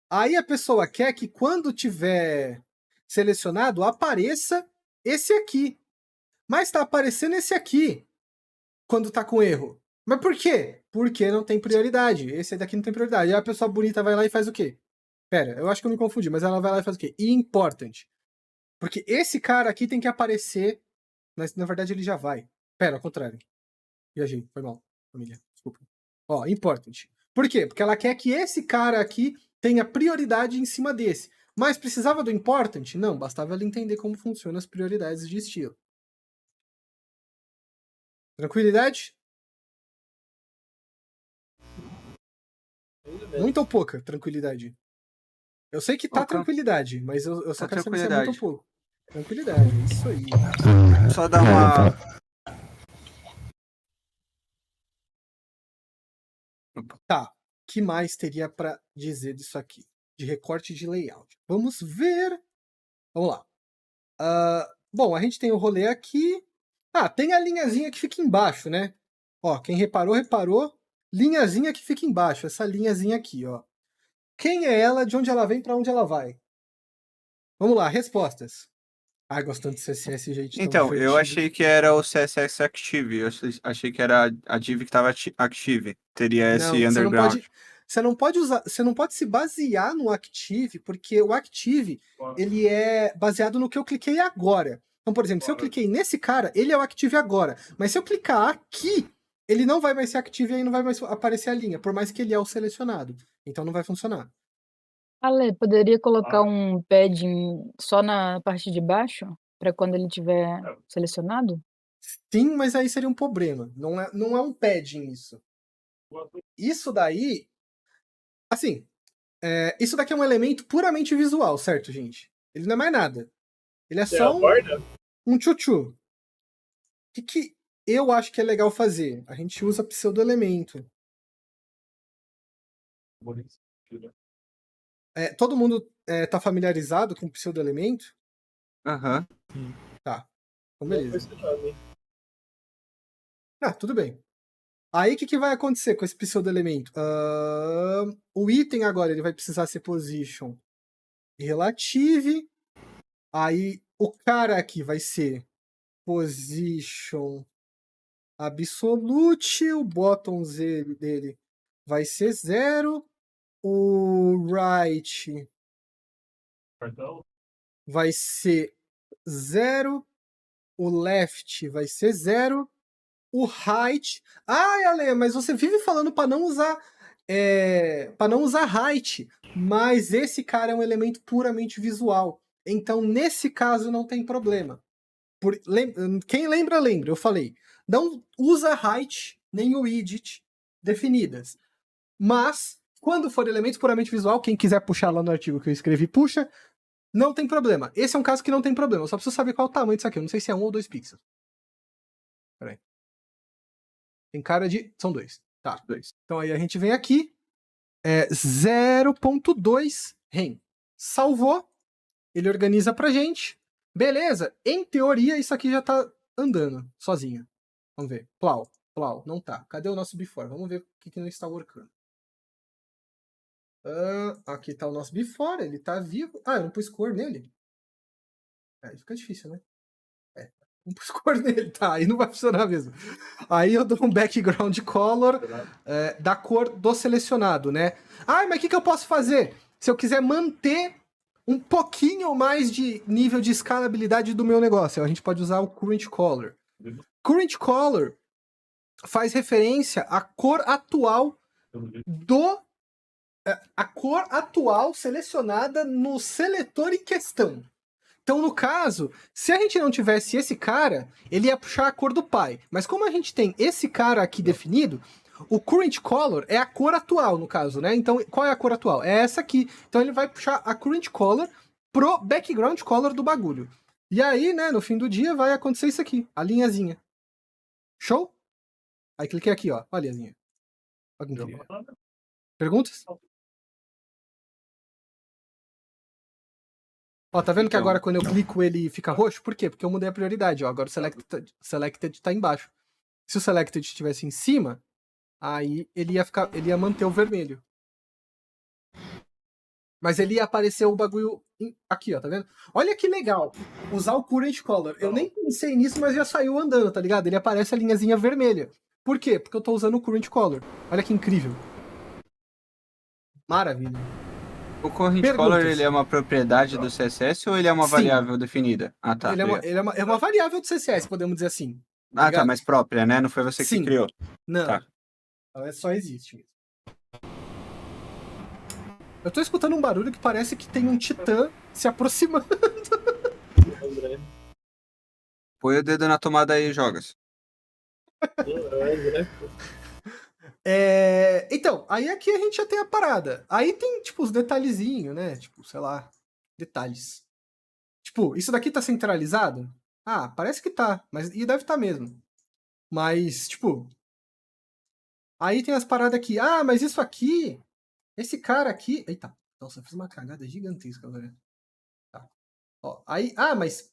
Aí a pessoa quer que quando tiver selecionado apareça esse aqui. Mas tá aparecendo esse aqui quando tá com erro. Mas por quê? Porque não tem prioridade. Esse daqui não tem prioridade. Aí a pessoa bonita vai lá e faz o quê? Pera, eu acho que eu me confundi, mas ela vai lá e faz o quê? Important. Porque esse cara aqui tem que aparecer, mas na verdade ele já vai. Pera, ao contrário. Viajei, foi mal, família. Desculpa. Ó, important. Por quê? Porque ela quer que esse cara aqui tenha prioridade em cima desse. Mas precisava do important? Não, bastava ela entender como funcionam as prioridades de estilo. Tranquilidade? Muita ou pouca tranquilidade? Eu sei que tá Pouca. tranquilidade, mas eu só Tá quero saber se é muito ou tranquilidade. pouco. Tranquilidade, isso aí. Só dar uma. Tá, o que mais teria pra dizer disso aqui? De recorte de layout. Vamos ver. Vamos lá. Bom, a gente tem o rolê aqui. Ah, tem a linhazinha que fica embaixo, né? Ó, quem reparou, reparou. Linhazinha que fica embaixo, essa linhazinha aqui, ó. Quem é ela, de onde ela vem, pra onde ela vai? Vamos lá, respostas. Ah, gostando de CSS, gente. tão Então, eu divertido. achei que era o CSS Active. Eu achei que era a div que estava active. Teria esse Não, underground. você não pode usar, você não pode se basear no Active, porque o Active, ele é baseado no que eu cliquei agora. Então, por exemplo, se eu cliquei nesse cara, ele é o Active agora. Mas se eu clicar aqui, ele não vai mais ser Active e aí não vai mais aparecer a linha, por mais que ele é o selecionado. Então não vai funcionar. Ale, poderia colocar um padding só na parte de baixo? Para quando ele tiver selecionado? Sim, mas aí seria um problema. Não é um padding isso. Isso daí... Assim, isso daqui é um elemento puramente visual, certo, gente? Ele não é mais nada. Ele é só um tchutchu. O que eu acho que é legal fazer? A gente usa pseudo-elemento. Todo mundo tá familiarizado com pseudo-elemento? Aham. Tá. Então, beleza. Ah, tudo bem. Aí, o que vai acontecer com esse pseudo-elemento? O item agora ele vai precisar ser position relative. Aí, o cara aqui vai ser position absolute. O bottom dele vai ser 0. O right vai ser 0. O left vai ser 0. O height... Ah, Ale, mas você vive falando para não usar height. Mas esse cara é um elemento puramente visual. Então, nesse caso, não tem problema. Quem lembra, lembra. Eu falei, não usa height nem widget definidas. Mas, quando for elemento puramente visual, quem quiser puxar lá no artigo que eu escrevi, puxa, não tem problema. Esse é um caso que não tem problema. Eu só preciso saber qual é o tamanho disso aqui. Eu não sei se é 1 ou 2 pixels. Peraí. Tem cara de... São 2. Tá. 2. Então aí a gente vem aqui. 0.2 rem. Salvou. Ele organiza pra gente. Beleza. Em teoria, isso aqui já tá andando sozinho. Vamos ver. Plau. Não tá. Cadê o nosso before? Vamos ver o que não está workando. Aqui tá o nosso before. Ele tá vivo. Eu não pus cor nele? Aí fica difícil, né? Não pus cor nele. Tá, aí não vai funcionar mesmo. Aí eu dou um background color da cor do selecionado, né? Mas o que eu posso fazer? Se eu quiser manter um pouquinho mais de nível de escalabilidade do meu negócio, a gente pode usar o current color. Current color faz referência à cor atual a cor atual selecionada no seletor em questão. Então, no caso, se a gente não tivesse esse cara, ele ia puxar a cor do pai. Mas como a gente tem esse cara aqui definido, o current color é a cor atual, no caso, né? Então, qual é a cor atual? É essa aqui. Então, ele vai puxar a current color pro background color do bagulho. E aí, né, no fim do dia, vai acontecer isso aqui, a linhazinha. Show? Aí, cliquei aqui, ó. Olha a linhazinha. Olha que incrível. Perguntas? Ó, tá vendo que agora quando eu clico ele fica roxo? Por quê? Porque eu mudei a prioridade, ó. Agora o Selected tá embaixo. Se o Selected estivesse em cima, aí ele ia manter o vermelho. Mas ele ia aparecer o bagulho aqui, ó, tá vendo? Olha que legal. Usar o Current Color. Eu nem pensei nisso, mas já saiu andando, tá ligado? Ele aparece a linhazinha vermelha. Por quê? Porque eu tô usando o Current Color. Olha que incrível. Maravilha. O current Perguntas. color, ele é uma propriedade do CSS ou ele é uma Sim. variável definida? Ah, tá. Ele é uma variável do CSS, podemos dizer assim. Tá, ligado? mas própria, né? Não foi você Sim. que criou. Não. Tá. Ela só existe mesmo. Eu tô escutando um barulho que parece que tem um titã se aproximando. André. Põe o dedo na tomada aí e jogas. André. Então, aí aqui a gente já tem a parada. Aí tem, tipo, os detalhezinhos, né? Tipo, sei lá, detalhes. Tipo, isso daqui tá centralizado? Parece que tá, e deve tá mesmo. Mas, tipo... Aí tem as paradas aqui. Mas isso aqui... Esse cara aqui... Eita, nossa, eu fiz uma cagada gigantesca agora. Tá. Ó, aí...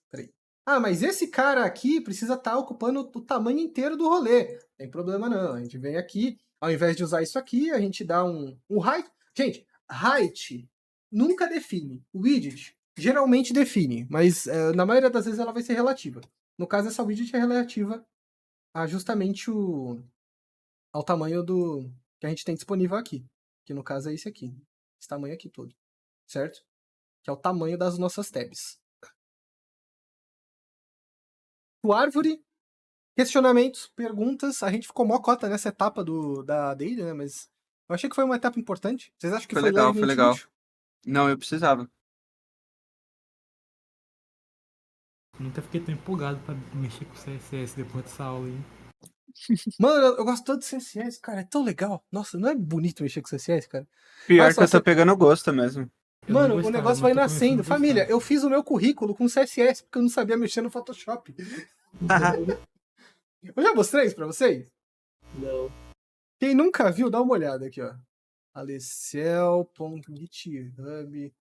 Peraí. Mas esse cara aqui precisa estar ocupando o tamanho inteiro do rolê. Não tem problema não. A gente vem aqui... Ao invés de usar isso aqui, a gente dá um height. Gente, height nunca define. O widget geralmente define, mas na maioria das vezes ela vai ser relativa. No caso, essa widget é relativa a justamente ao tamanho que a gente tem disponível aqui. Que no caso é esse aqui. Esse tamanho aqui todo. Certo? Que é o tamanho das nossas tabs. O árvore... Questionamentos, perguntas. A gente ficou mó cota nessa etapa da Daily, né? Mas eu achei que foi uma etapa importante. Vocês acham que foi legal, foi levemente legal. útil? Não, eu precisava. Nunca fiquei tão empolgado pra mexer com CSS depois dessa aula aí. Mano, eu gosto tanto de CSS, cara. É tão legal. Nossa, não é bonito mexer com CSS, cara? Pior Olha que eu só, tô pegando gosto mesmo. Eu não Mano, o gostava, negócio mas vai tô começando a nascendo. gostar. Família, eu fiz o meu currículo com CSS porque eu não sabia mexer no Photoshop. Eu já mostrei isso pra vocês? Não. Quem nunca viu, dá uma olhada aqui, ó. Alecel.github.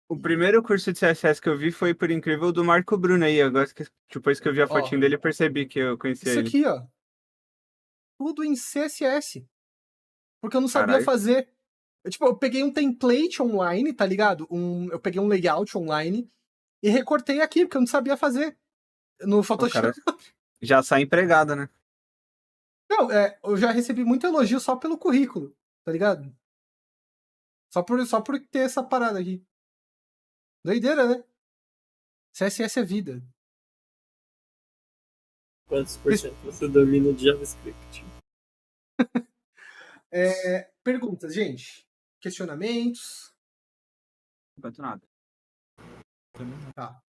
O primeiro curso de CSS que eu vi foi, por incrível, do Marco Bruno aí. Agora, depois que eu vi a fotinho dele, eu percebi que eu conhecia Isso ele. aqui, ó. Tudo em CSS. Porque eu não sabia Caralho. fazer. Eu peguei um template online, tá ligado? Eu peguei um layout online e recortei aqui, porque eu não sabia fazer no Photoshop. Cara, já sai empregado, né? Não, eu já recebi muito elogio só pelo currículo, tá ligado? Só por ter essa parada aqui. Doideira, né? CSS é vida. Quantos por cento você domina de JavaScript? Perguntas, gente. Questionamentos. Não nada. Tá.